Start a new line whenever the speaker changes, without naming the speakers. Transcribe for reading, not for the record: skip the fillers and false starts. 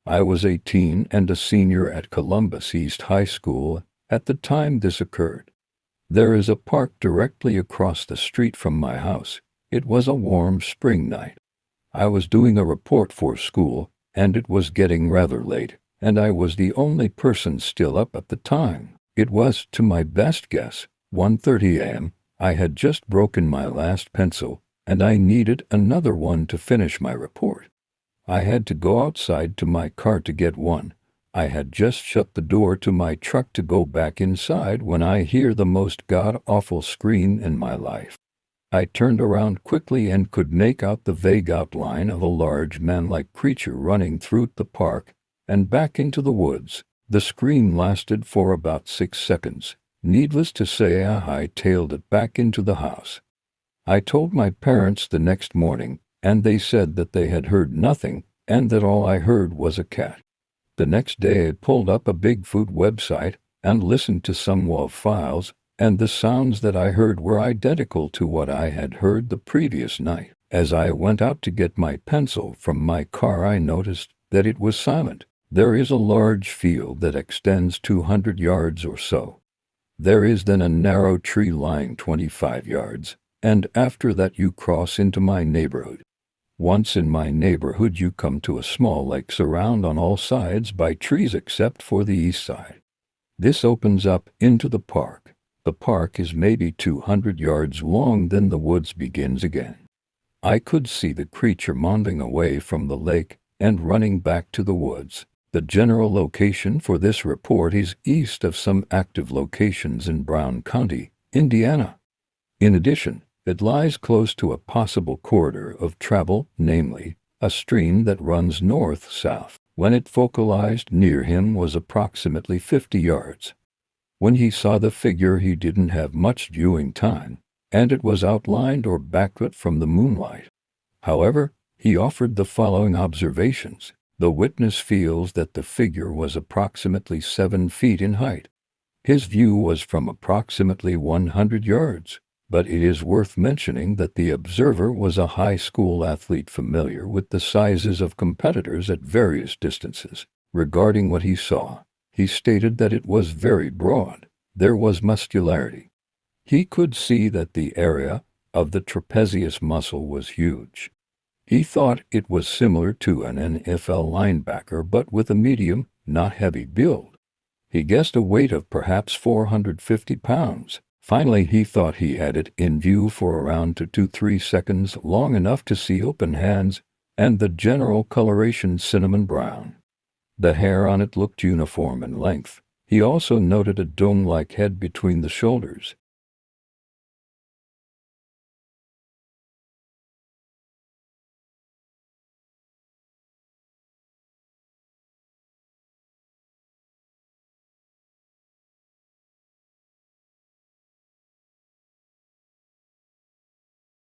I was 18 and a senior at Columbus East High School at the time this occurred. There is a park directly across the street from my house. It was a warm spring night. I was doing a report for school, and it was getting rather late, and I was the only person still up at the time. It was, to my best guess, 1:30 a.m. I had just broken my last pencil, and I needed another one to finish my report. I had to go outside to my car to get one. I had just shut the door to my truck to go back inside when I hear the most god-awful scream in my life. I turned around quickly and could make out the vague outline of a large man-like creature running through the park and back into the woods. The scream lasted for about 6 seconds. Needless to say, I hightailed it back into the house. I told my parents the next morning, and they said that they had heard nothing and that all I heard was a cat. The next day I pulled up a Bigfoot website and listened to some WAV files, and the sounds that I heard were identical to what I had heard the previous night. As I went out to get my pencil from my car, I noticed that it was silent. There is a large field that extends 200 yards or so. There is then a narrow tree lying 25 yards, and after that you cross into my neighborhood. Once in my neighborhood you come to a small lake surrounded on all sides by trees except for the east side. This opens up into the park. The park is maybe 200 yards long, then the woods begins again. I could see the creature mounting away from the lake and running back to the woods. The general location for this report is east of some active locations in Brown County, Indiana. In addition, it lies close to a possible corridor of travel, namely, a stream that runs north-south. When it focalized near him was approximately 50 yards. When he saw the figure he didn't have much viewing time, and it was outlined or backlit from the moonlight. However, he offered the following observations. The witness feels that the figure was approximately 7 feet in height. His view was from approximately 100 yards, but it is worth mentioning that the observer was a high school athlete familiar with the sizes of competitors at various distances. Regarding what he saw, he stated that it was very broad. There was muscularity. He could see that the area of the trapezius muscle was huge. He thought it was similar to an NFL linebacker but with a medium, not heavy build. He guessed a weight of perhaps 450 pounds. Finally, he thought he had it in view for around 2 to 3 seconds, long enough to see open hands, and the general coloration cinnamon brown. The hair on it looked uniform in length. He also noted a dome-like head between the shoulders.